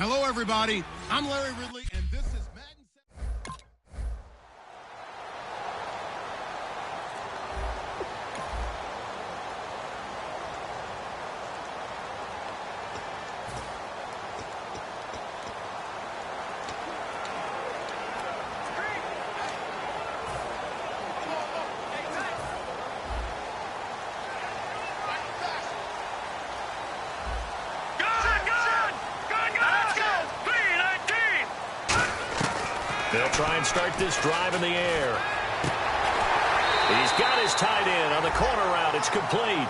Hello, everybody. I'm Larry Ridley, and this is Madden. They'll try and start this drive in the air. He's got his tight end on the corner route. It's complete.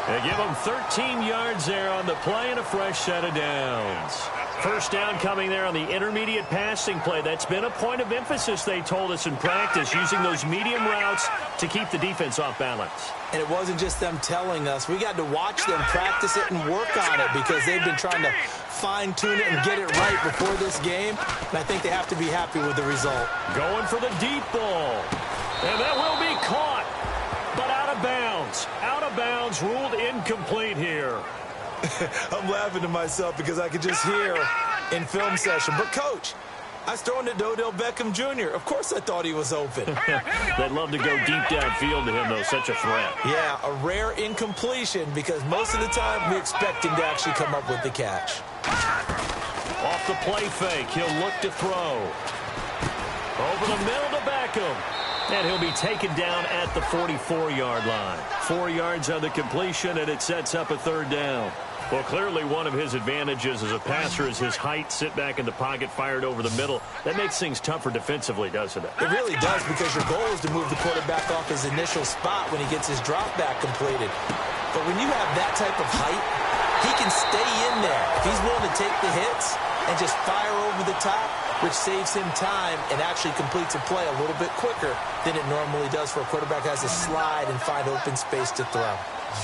They give him 13 yards there on the play and a fresh set of downs. First down coming there on the intermediate passing play. That's been a point of emphasis, they told us in practice, using those medium routes to keep the defense off balance. And it wasn't just them telling us. We got to watch them practice it and work on it because they've been trying to fine-tune it and get it right before this game. And I think they have to be happy with the result. Going for the deep ball. And that will be caught. But out of bounds. Out of bounds, ruled incomplete here. I'm laughing to myself because I could just hear in film session. But, Coach, I was throwing to Odell Beckham Jr. Of course I thought he was open. They'd love to go deep downfield to him, though. Such a threat. Yeah, a rare incompletion because most of the time we expect him to actually come up with the catch. Off the play fake, he'll look to throw. Over the middle to Beckham. And he'll be taken down at the 44-yard line. 4 yards on the completion, and it sets up a third down. Well, clearly one of his advantages as a passer is his height, sit back in the pocket, fired over the middle. That makes things tougher defensively, doesn't it? It really does because your goal is to move the quarterback off his initial spot when he gets his drop back completed. But when you have that type of height, he can stay in there. If he's willing to take the hits and just fire over the top, which saves him time and actually completes a play a little bit quicker than it normally does for a quarterback who has to slide and find open space to throw.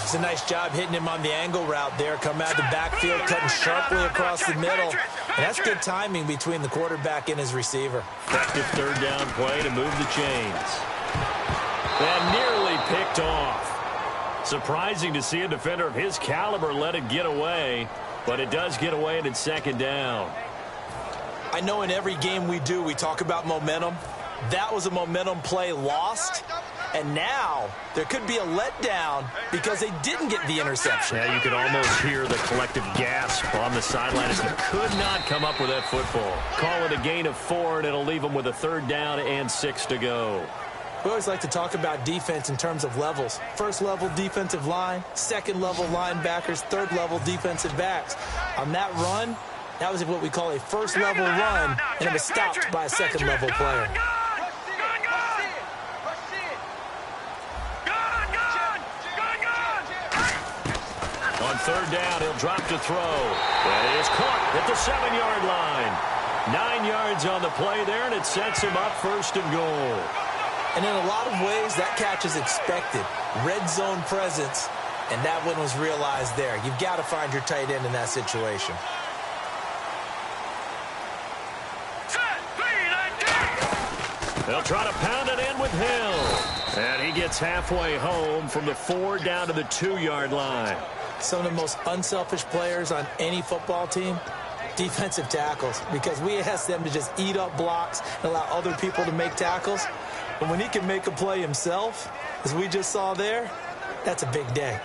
It's a nice job hitting him on the angle route there. Come out of the backfield, cutting sharply across the middle. And that's good timing between the quarterback and his receiver. Effective third down play to move the chains. And nearly picked off. Surprising to see a defender of his caliber let it get away. But it does get away, and it's second down. I know in every game we do, we talk about momentum. That was a momentum play lost. And now there could be a letdown because they didn't get the interception. Yeah, you could almost hear the collective gasp on the sideline as they could not come up with that football. Call it a gain of 4, and it'll leave them with a third down and 6 to go. We always like to talk about defense in terms of levels. First level defensive line, second level linebackers, third level defensive backs. On that run, that was what we call a first level run, and it was stopped by a second level player. On third down, he'll drop to throw. That is caught at the 7-yard line. 9 yards on the play there, and it sets him up first and goal. And in a lot of ways, that catch is expected. Red zone presence, and that one was realized there. You've got to find your tight end in that situation. They'll try to pound it in with Hill. And he gets halfway home from the 4 down to the 2-yard line. Some of the most unselfish players on any football team, defensive tackles, because we ask them to just eat up blocks and allow other people to make tackles. But when he can make a play himself, as we just saw there, that's a big day.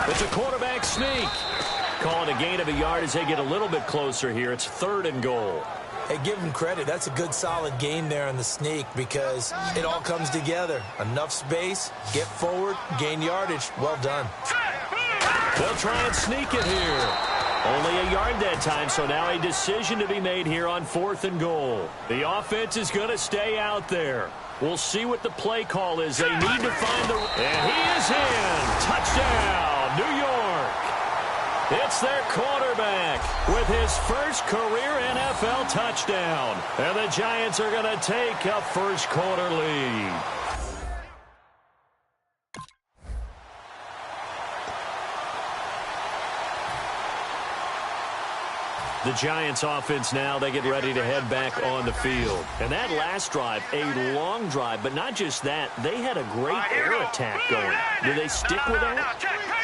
It's a quarterback sneak. Calling a gain of a yard as they get a little bit closer here. It's 3rd and goal. Hey, give him credit. That's a good, solid gain there in the sneak because it all comes together. Enough space, get forward, gain yardage. Well done. They'll try and sneak it here. Only a yard that time, so now a decision to be made here on 4th and goal. The offense is going to stay out there. We'll see what the play call is. They need to find the... And he is in. Touchdown, New York. It's their quarterback with his first career NFL touchdown. And the Giants are going to take a first-quarter lead. The The Giants offense now, they get ready to head back on the field. And that last drive, a long drive, but not just that, they had a great air attack going. Do they stick with that?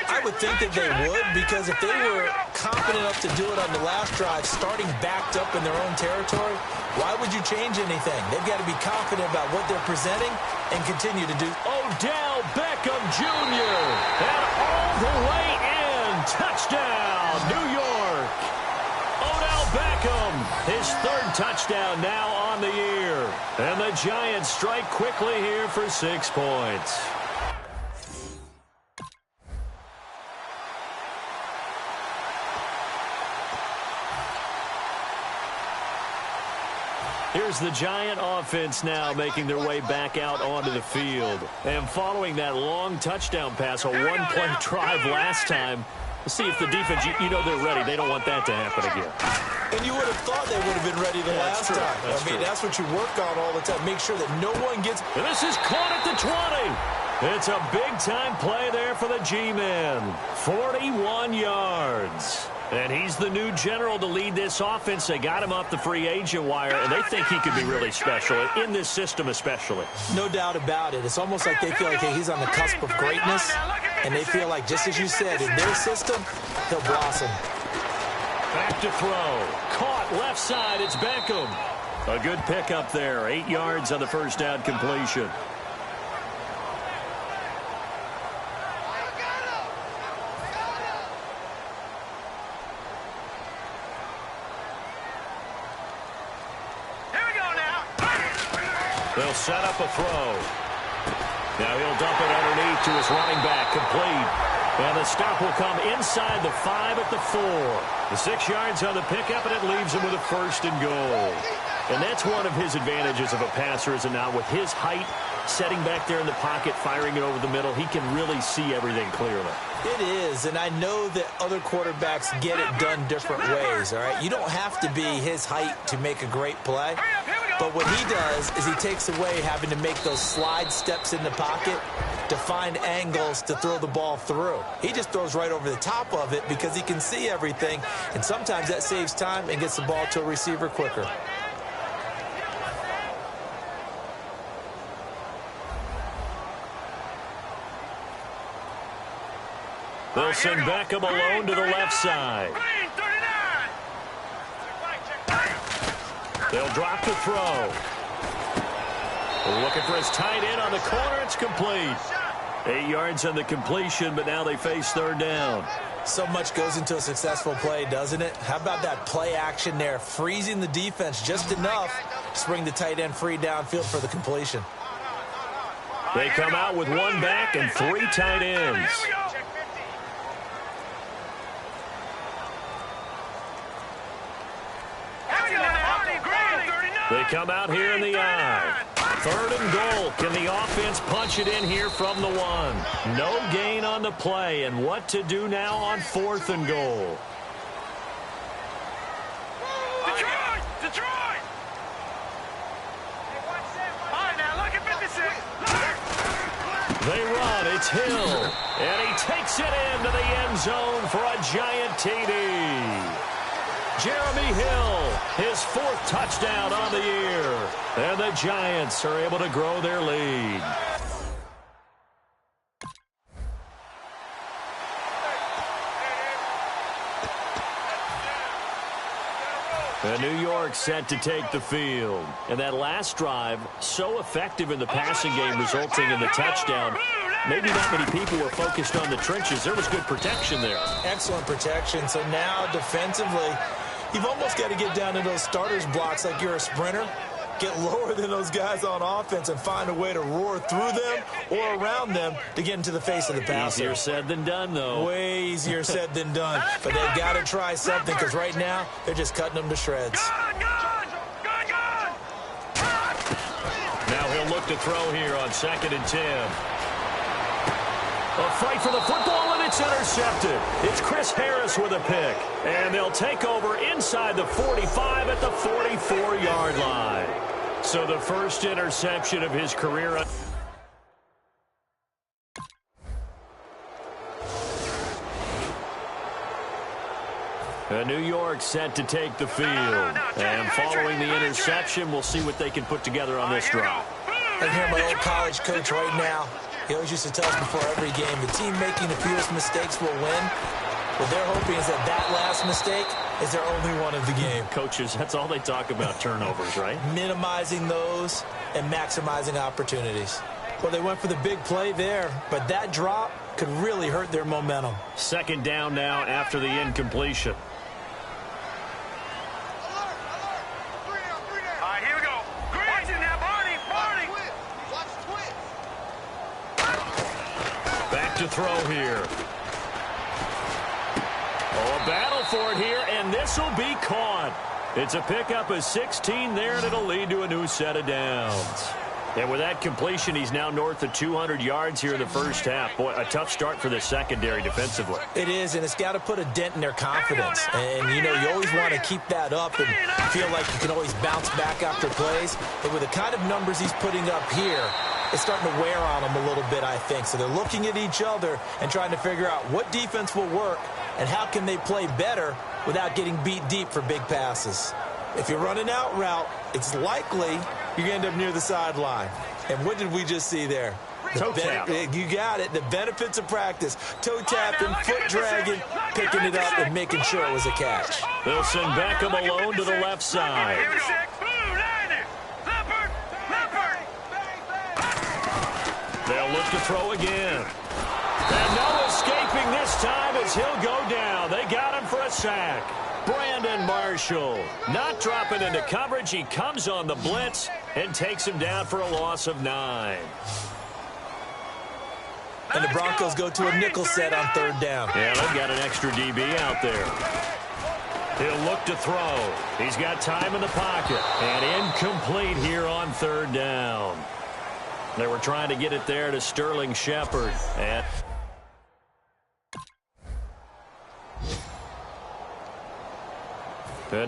I would think that they would, because if they were confident enough to do it on the last drive, starting backed up in their own territory, why would you change anything? They've got to be confident about what they're presenting and continue to do. Odell Beckham Jr. and all the way in. Touchdown, New York. Odell Beckham, his third touchdown now on the year. And the Giants strike quickly here for 6 points. Here's the Giant offense now making their way back out onto the field. And following that long touchdown pass, a one-play drive last time, we'll see if the defense, you know they're ready. They don't want that to happen again. And you would have thought they would have been ready the last time. That's what you work on all the time. Make sure that no one gets... And this is caught at the 20. It's a big-time play there for the G-men. 41 yards. And he's the new general to lead this offense. They got him off the free agent wire, and they think he could be really special, in this system especially. No doubt about it. It's almost like they feel like, hey, he's on the cusp of greatness, and they feel like, just as you said, in their system, he'll blossom. Back to throw. Caught left side. It's Beckham. A good pickup there. 8 yards on the first down completion. They'll set up a throw. Now he'll dump it underneath to his running back. Complete. And the stop will come inside the 5 at the 4. The 6 yards on the pickup, and it leaves him with a 1st and goal. And that's one of his advantages of a passer, is it not? With his height, setting back there in the pocket, firing it over the middle, he can really see everything clearly. It is, and I know that other quarterbacks get it done different ways, all right? You don't have to be his height to make a great play. But what he does is he takes away having to make those slide steps in the pocket to find angles to throw the ball through. He just throws right over the top of it because he can see everything, and sometimes that saves time and gets the ball to a receiver quicker. They'll send Beckham alone to the left side. They'll drop the throw. Looking for his tight end on the corner. It's complete. 8 yards on the completion, but now they face 3rd down. So much goes into a successful play, doesn't it? How about that play action there? Freezing the defense just enough to bring the tight end free downfield for the completion. They come out with 1 back and 3 tight ends. They come out here in the I. 3rd and goal. Can the offense punch it in here from the 1? No gain on the play. And what to do now on 4th and goal? Detroit! All right, now look at 56. They run. It's Hill. And he takes it into the end zone for a giant TD. Jeremy Hill, his 4th touchdown on the year. And the Giants are able to grow their lead. And New York set to take the field. And that last drive, so effective in the passing game, resulting in the touchdown. Maybe not many people were focused on the trenches. There was good protection there. Excellent protection. So now defensively, you've almost got to get down to those starters blocks like you're a sprinter. Get lower than those guys on offense and find a way to roar through them or around them to get into the face of the passer. Easier said than done, though. Way easier said than done. But they've got to try something because right now they're just cutting them to shreds. Now he'll look to throw here on 2nd and 10. A fight for the football, and it's intercepted. It's Chris Harris with a pick. And they'll take over inside the 45 at the 44-yard line. So the first interception of his career. New York set to take the field. And following the interception, we'll see what they can put together on this drive. I hear my old college coach right now. He always used to tell us before every game, the team making the fewest mistakes will win. What they're hoping is that that last mistake is their only one of the game. Coaches, that's all they talk about, turnovers, right? Minimizing those and maximizing opportunities. Well, they went for the big play there, but that drop could really hurt their momentum. Second down now after the incompletion. All right, here we go. Watch it now, Barney. Back to throw here. Oh, a battle for it here, and this will be caught. It's a pickup of 16 there, and it'll lead to a new set of downs. And with that completion, he's now north of 200 yards here in the first half. Boy, a tough start for the secondary defensively. It is, and it's got to put a dent in their confidence. And, you know, you always want to keep that up and feel like you can always bounce back after plays. But with the kind of numbers he's putting up here, it's starting to wear on them a little bit, I think. So they're looking at each other and trying to figure out what defense will work and how can they play better without getting beat deep for big passes. If you're running out route, it's likely you're going to end up near the sideline. And what did we just see there? Toe tap. You got it. The benefits of practice. Toe tapping, foot dragging, picking it up and making sure it was a catch. They'll send Beckham alone to the left side. They'll look to throw again. And no escaping this time as he'll go down. They got him for a sack. Brandon Marshall not dropping into coverage. He comes on the blitz and takes him down for a loss of 9. And the Broncos go to a nickel set on third down. Yeah, they've got an extra DB out there. He'll look to throw. He's got time in the pocket. And incomplete here on third down. They were trying to get it there to Sterling Shepard. And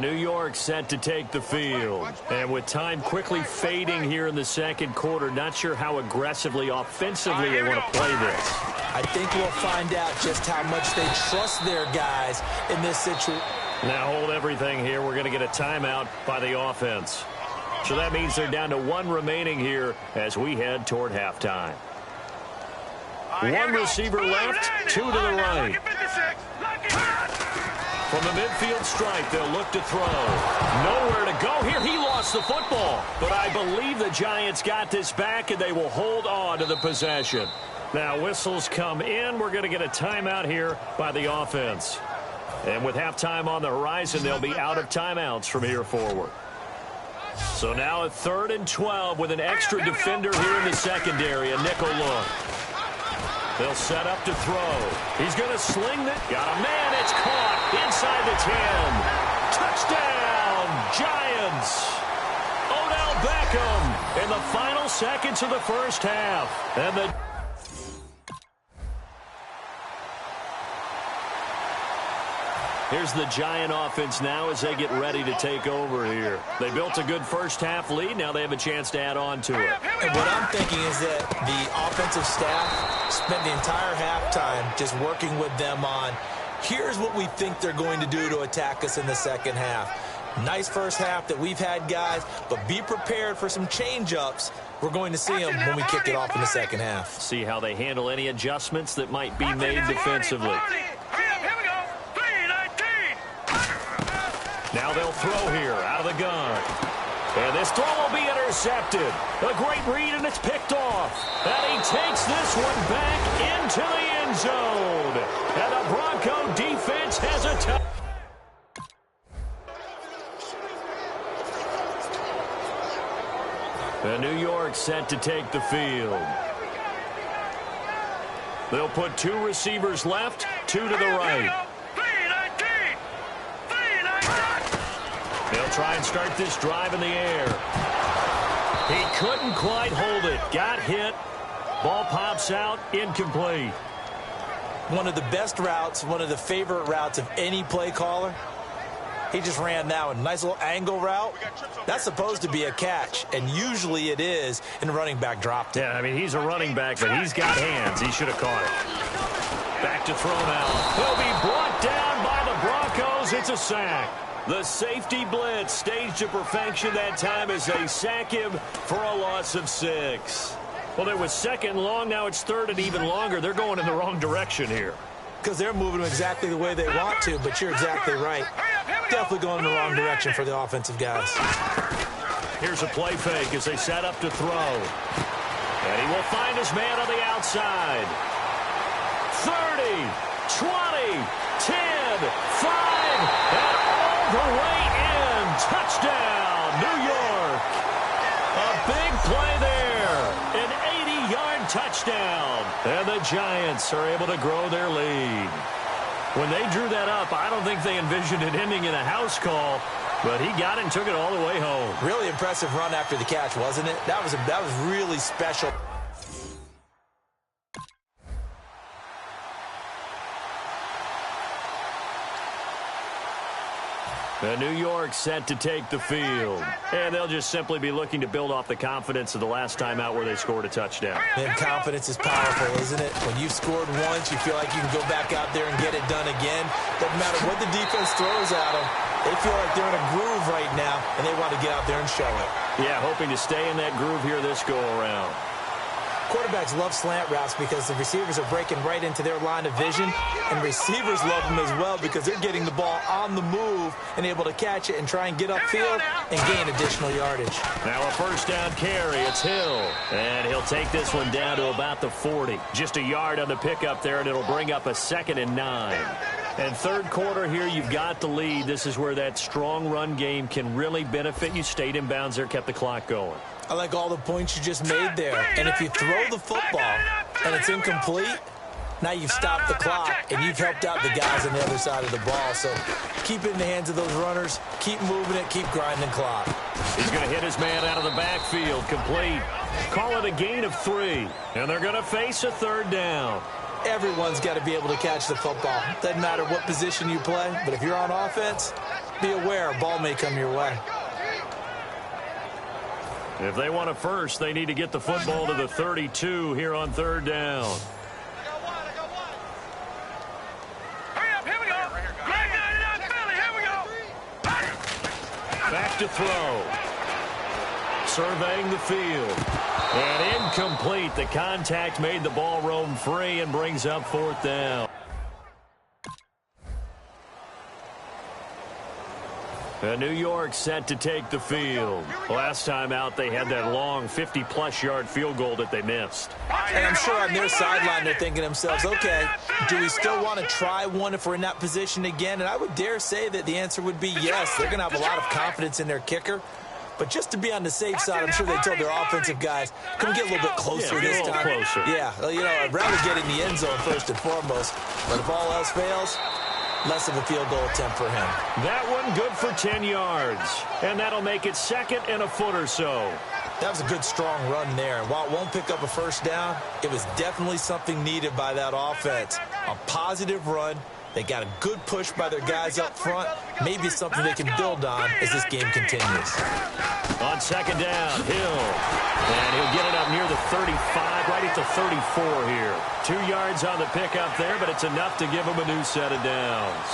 New York set to take the field. And with time quickly fading here in the second quarter, not sure how aggressively, offensively they want to play this. I think we'll find out just how much they trust their guys in this situation. Now hold everything here. We're going to get a timeout by the offense. So that means they're down to 1 remaining here as we head toward halftime. 1 receiver left, 2 to the right. From the midfield stripe, they'll look to throw. Nowhere to go here. He lost the football. But I believe the Giants got this back, and they will hold on to the possession. Now whistles come in. We're going to get a timeout here by the offense. And with halftime on the horizon, they'll be out of timeouts from here forward. So now a 3rd and 12 with an extra defender here in the secondary. A nickel look. They'll set up to throw. He's going to sling it. Got a man. It's caught inside the 10. Touchdown, Giants. Odell Beckham in the final seconds of the first half. And the Here's the Giant offense now as they get ready to take over here. They built a good first half lead. Now they have a chance to add on to it. And what I'm thinking is that the offensive staff spent the entire halftime just working with them on, here's what we think they're going to do to attack us in the second half. Nice first half that we've had, guys, but be prepared for some change-ups. We're going to see them when we kick it off in the second half. See how they handle any adjustments that might be made defensively. Now they'll throw here out of the gun. And this throw will be intercepted. A great read, and it's picked off. And he takes this one back into the end zone. And the Bronco defense has a touch. And New York set to take the field. They'll put 2 receivers left, 2 to the right. They'll try and start this drive in the air. He couldn't quite hold it. Got hit. Ball pops out. Incomplete. One of the best routes, one of the favorite routes of any play caller. He just ran that one. Nice little angle route. That's supposed to be a catch, and usually it is, and the running back dropped it. Yeah, I mean, he's a running back, but he's got hands. He should have caught it. Back to throw now. He'll be brought down by the Broncos falls. It's a sack. The safety blitz staged to perfection that time as they sack him for a loss of 6. Well, it was second and long. Now it's third and even longer. They're going in the wrong direction here. Because they're moving exactly the way they want to, but you're exactly right. Definitely going in the wrong direction for the offensive guys. Here's a play fake as they set up to throw. And he will find his man on the outside. 30, 20, 10, 5, and all the way in. Touchdown, New York. A big play there. An 80-yard touchdown. And the Giants are able to grow their lead. When they drew that up, I don't think they envisioned it ending in a house call, but he got it and took it all the way home. Really impressive run after the catch, wasn't it? That was really special. The New York set to take the field. And they'll just simply be looking to build off the confidence of the last time out where they scored a touchdown. Man, confidence is powerful, isn't it? When you've scored once, you feel like you can go back out there and get it done again. Doesn't matter what the defense throws at them. They feel like they're in a groove right now, and they want to get out there and show it. Yeah, hoping to stay in that groove here this go-around. Quarterbacks love slant routes because the receivers are breaking right into their line of vision, and receivers love them as well because they're getting the ball on the move and able to catch it and try and get upfield and gain additional yardage. Now a first down carry. It's Hill, and he'll take this one down to about the 40. Just a yard on the pickup there, and it'll bring up a 2nd and 9. And third quarter here, you've got the lead. This is where that strong run game can really benefit you. Stayed in bounds there, kept the clock going. I like all the points you just made there. And if you throw the football and it's incomplete, now you've stopped the clock and you've helped out the guys on the other side of the ball. So keep it in the hands of those runners. Keep moving it. Keep grinding clock. He's going to hit his man out of the backfield. Complete. Call it a gain of 3. And they're going to face a third down. Everyone's got to be able to catch the football. Doesn't matter what position you play, but if you're on offense, be aware a ball may come your way. If they want a first, they need to get the football to the 32 here on third down. Hurry up, here we go. Greg, Philly, here we go. Back to throw. Surveying the field. And incomplete. The contact made the ball roam free and brings up 4th down. And New York set to take the field. Last time out, they had that long 50-plus yard field goal that they missed. And I'm sure on their sideline, they're thinking to themselves, okay, do we still want to try one if we're in that position again? And I would dare say that the answer would be yes. They're going to have a lot of confidence in their kicker. But just to be on the safe side, I'm sure they told their offensive guys, come get a little bit closer this time. Closer. Yeah, well, you know, I'd rather get in the end zone first and foremost. But if all else fails, less of a field goal attempt for him. That one good for 10 yards. And that'll make it 2nd and a foot or so. That was a good, strong run there. And while it won't pick up a first down, it was definitely something needed by that offense. A positive run. They got a good push by their guys up front. Maybe it's something they can build on as this game continues. On 2nd down, Hill. And he'll get it up near the 35, right at the 34 here. 2 yards on the pickup there, but it's enough to give him a new set of downs.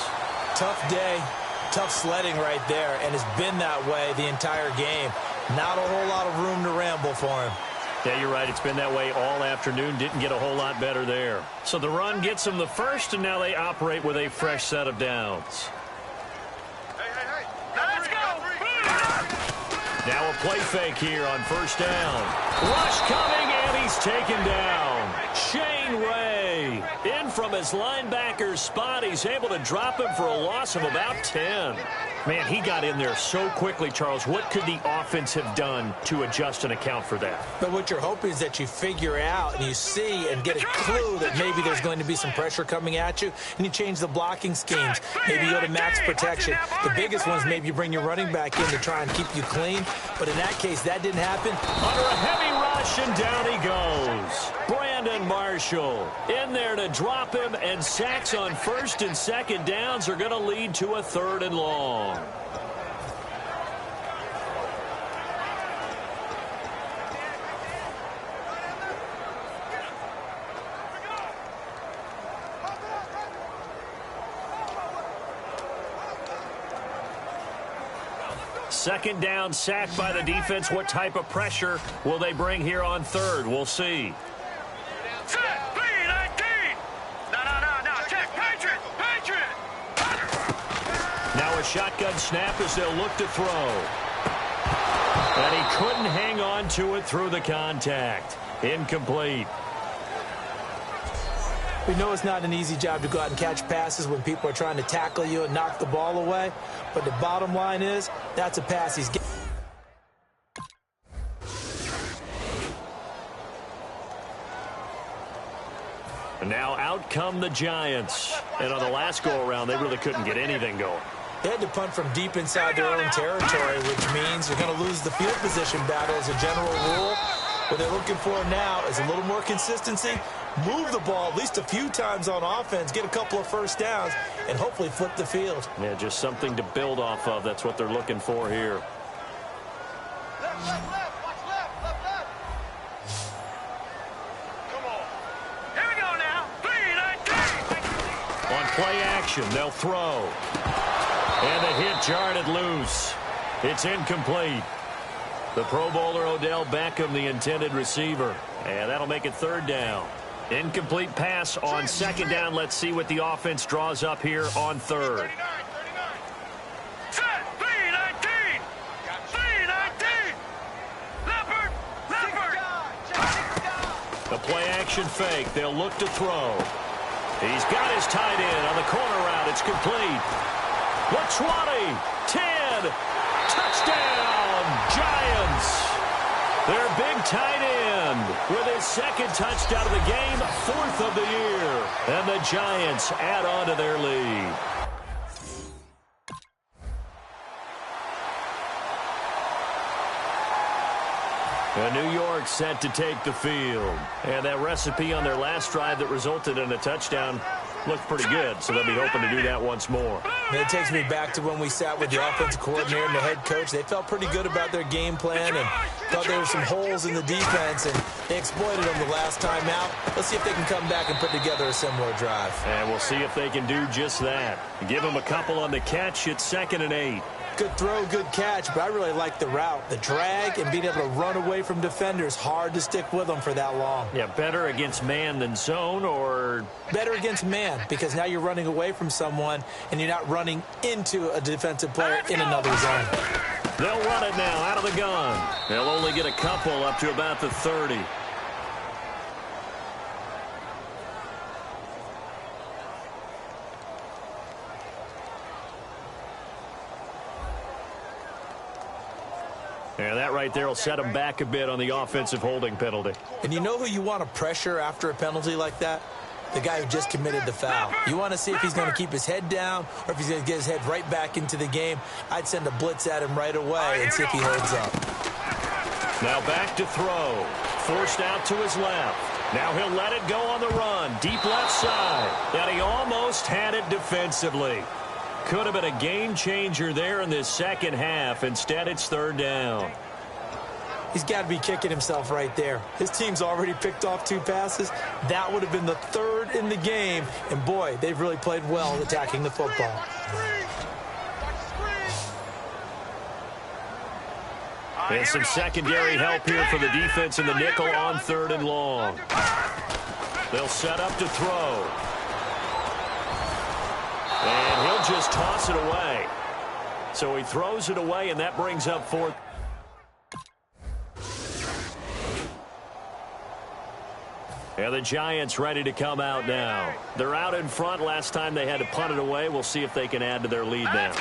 Tough day, tough sledding right there, and it's been that way the entire game. Not a whole lot of room to ramble for him. Yeah, you're right. It's been that way all afternoon. Didn't get a whole lot better there. So the run gets them the first, and now they operate with a fresh set of downs. Hey. Let's go. Now a play fake here on first down. Rush coming, and he's taken down. Shane Ray in from his linebacker's spot. He's able to drop him for a loss of about 10. Man, he got in there so quickly, Charles. What could the offense have done to adjust and account for that? But what you're hoping is that you figure out and you see and get a clue that maybe there's going to be some pressure coming at you, and you change the blocking schemes. Maybe you go to max protection. The biggest one is maybe you bring your running back in to try and keep you clean. But in that case, that didn't happen. Under a heavy rush, and down he goes. Brandon Marshall in there to drop him, and sacks on 1st and 2nd downs are going to lead to a 3rd and long. second down sack by the defense. What type of pressure will they bring here on third? We'll see. Set, B-19. No. Check. Patriot. Now a shotgun snap as they'll look to throw. And he couldn't hang on to it through the contact. Incomplete. We know it's not an easy job to go out and catch passes when people are trying to tackle you and knock the ball away. But the bottom line is, that's a pass he's getting. And now out come the Giants. And on the last go-around, they really couldn't get anything going. They had to punt from deep inside their own territory, which means they're going to lose the field position battle as a general rule. What they're looking for now is a little more consistency, move the ball at least a few times on offense, get a couple of first downs, and hopefully flip the field. Yeah, just something to build off of. That's what they're looking for here. Left. Watch left. Come on. Here we go now. B-19. On play action, they'll throw. And the hit jarred it loose. It's incomplete. The Pro Bowler Odell Beckham, the intended receiver. And that'll make it third down. Incomplete pass on second down. Let's see what the offense draws up here on third. 39. Set, B-19. Leopard. The play action fake. They'll look to throw. He's got his tight end on the corner route. It's complete. The 20, 10, touchdown, Giants. Their big tight end with his second touchdown of the game, fourth of the year. And the Giants add on to their lead. And New York set to take the field. And that recipe on their last drive that resulted in a touchdown looked pretty good, so they'll be hoping to do that once more. And it takes me back to when we sat with the offensive coordinator and the head coach. They felt pretty good about their game plan and thought there were some holes in the defense, and they exploited them the last time out. Let's see if they can come back and put together a similar drive. And we'll see if they can do just that. Give them a couple on the catch. It's 2nd and 8. Good throw, good catch, but I really like the route. The drag and being able to run away from defenders, hard to stick with them for that long. Yeah, better against man than zone, or? Better against man, because now you're running away from someone and you're not running into a defensive player in another zone. They'll run it now out of the gun. They'll only get a couple up to about the 30. And that right there will set them back a bit on the offensive holding penalty. And you know who you want to pressure after a penalty like that? The guy who just committed the foul. You want to see if he's going to keep his head down or if he's going to get his head right back into the game. I'd send a blitz at him right away and see if he holds up. Now back to throw. Forced out to his left. Now he'll let it go on the run. Deep left side. And he almost had it defensively. Could have been a game changer there in this second half. Instead, it's third down. He's got to be kicking himself right there. His team's already picked off 2 passes. That would have been the 3rd in the game. And, boy, they've really played well attacking the football. And some secondary help here for the defense in the nickel on 3rd and long. They'll set up to throw. And he'll just toss it away. So he throws it away, and that brings up 4th. And the Giants ready to come out now. They're out in front. Last time they had to punt it away. We'll see if they can add to their lead now.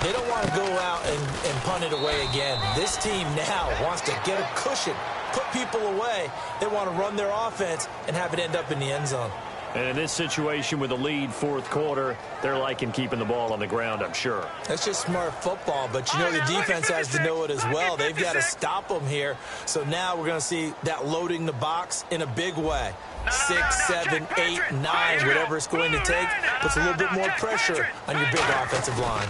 They don't want to go out and punt it away again. This team now wants to get a cushion, put people away. They want to run their offense and have it end up in the end zone. And in this situation with a lead 4th quarter, they're liking keeping the ball on the ground, I'm sure. That's just smart football, but you know the defense has to know it as well. They've got to stop them here. So now we're going to see that loading the box in a big way. 6, 7, 8, 9, whatever it's going to take, puts a little bit more pressure on your big offensive line.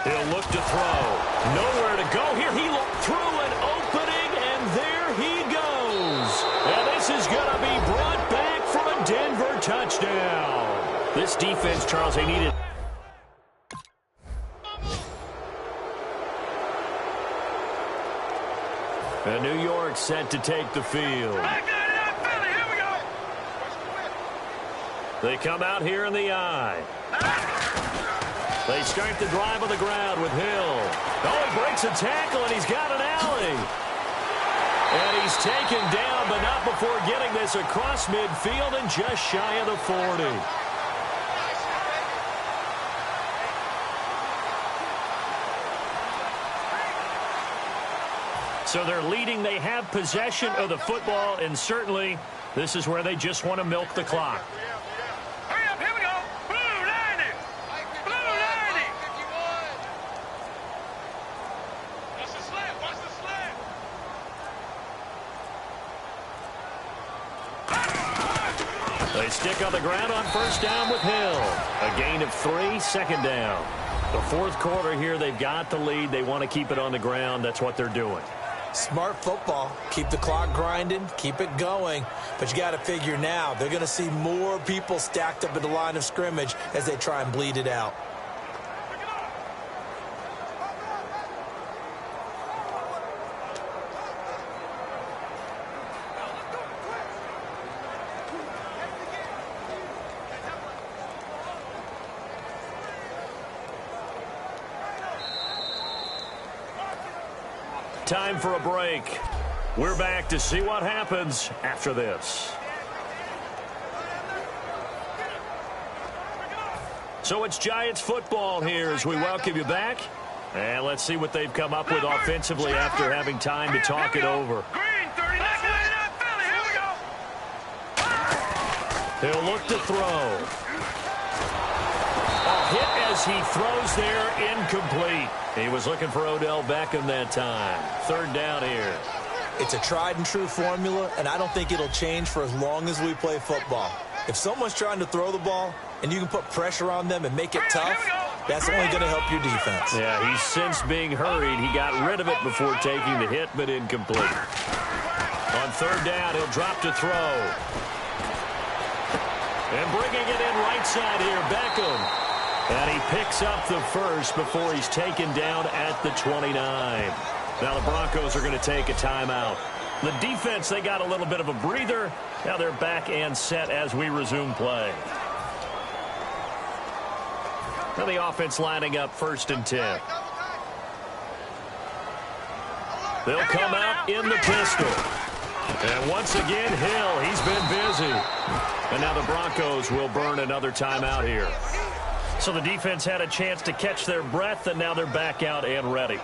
He'll look to throw. Nowhere to go here. He looked through an opening, and there he goes. And this is going to be brought back for a Denver touchdown. This defense, Charles, they needed. And New York set to take the field. They come out here in the I. They start the drive on the ground with Hill. Oh, he breaks a tackle, and he's got an alley. And he's taken down, but not before getting this across midfield and just shy of the 40. So they're leading. They have possession of the football, and certainly this is where they just want to milk the clock. Hurry up, here we go. Blue 90. Blue 90. Watch the slant, watch the slant. They stick on the ground on first down with Hill. A gain of 3, second down. The fourth quarter here, they've got the lead. They want to keep it on the ground. That's what they're doing. Smart football. Keep the clock grinding. Keep it going. But you got to figure now they're going to see more people stacked up at the line of scrimmage as they try and bleed it out. Time for a break. We're back to see what happens after this. So it's Giants football here as we welcome you back. And let's see what they've come up with offensively after having time to talk it over. He'll look to throw. A hit as he throws there, incomplete. He was looking for Odell Beckham that time. Third down here. It's a tried and true formula, and I don't think it'll change for as long as we play football. If someone's trying to throw the ball and you can put pressure on them and make it tough, that's only going to help your defense. Yeah, he's since being hurried. He got rid of it before taking the hit, but incomplete. On third down, he'll drop to throw. And bringing it in right side here, Beckham. And he picks up the first before he's taken down at the 29. Now the Broncos are going to take a timeout. The defense, they got a little bit of a breather. Now they're back and set as we resume play. Now the offense lining up 1st and 10. They'll come out in the pistol. And once again, Hill, he's been busy. And now the Broncos will burn another timeout here. So the defense had a chance to catch their breath, and now they're back out and ready.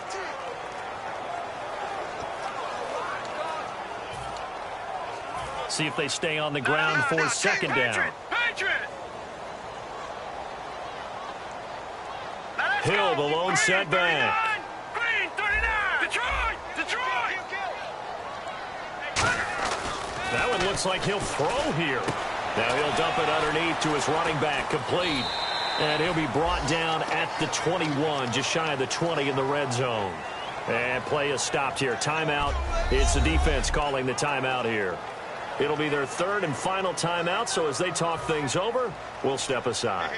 See if they stay on the ground for second down. Hill, the lone setback. That one looks like he'll throw here. Now he'll dump it underneath to his running back, complete. And he'll be brought down at the 21, just shy of the 20 in the red zone. And play is stopped here. Timeout. It's the defense calling the timeout here. It'll be their third and final timeout, so as they talk things over, we'll step aside.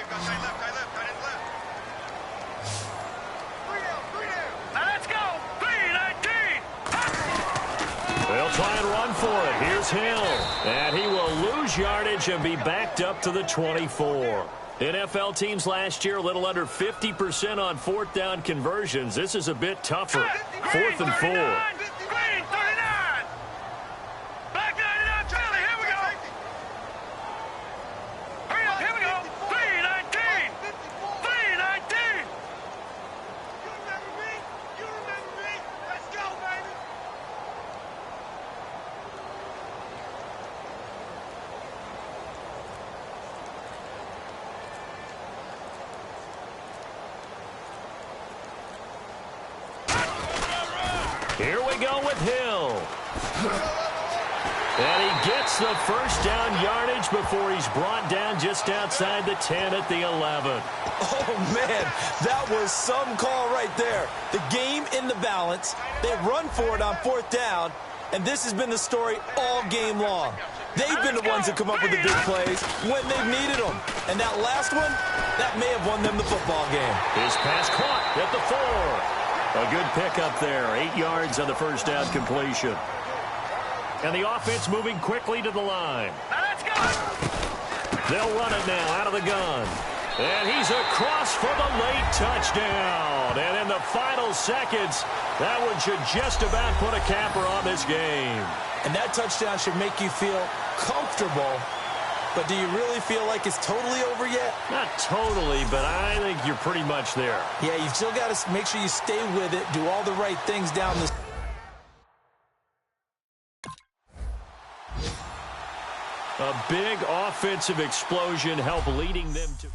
Let's go. 3-19. They'll try and run for it. Here's Hill. And he will lose yardage and be backed up to the 24. NFL teams last year a little under 50% on fourth down conversions. This is a bit tougher. 4th and 4. Green 39. Black 99 Philly. Here we go. Hurry up. Here we go. 3-19. 3-19. You remember me? You remember me? Let's go, baby. Here we go with Hill. And he gets the first down yardage before he's brought down just outside the 10 at the 11. Oh, man, that was some call right there. The game in the balance. They run for it on 4th down, and this has been the story all game long. They've been the ones that come up with the big plays when they've needed them. And that last one, that may have won them the football game. His pass caught at the 4. A good pickup there. 8 yards on the first down completion. And the offense moving quickly to the line. Now let's go! They'll run it now out of the gun. And he's across for the late touchdown. And in the final seconds, that one should just about put a capper on this game. And that touchdown should make you feel comfortable. But do you really feel like it's totally over yet? Not totally, but I think you're pretty much there. Yeah, you've still got to make sure you stay with it, do all the right things down the... A big offensive explosion helped leading them to...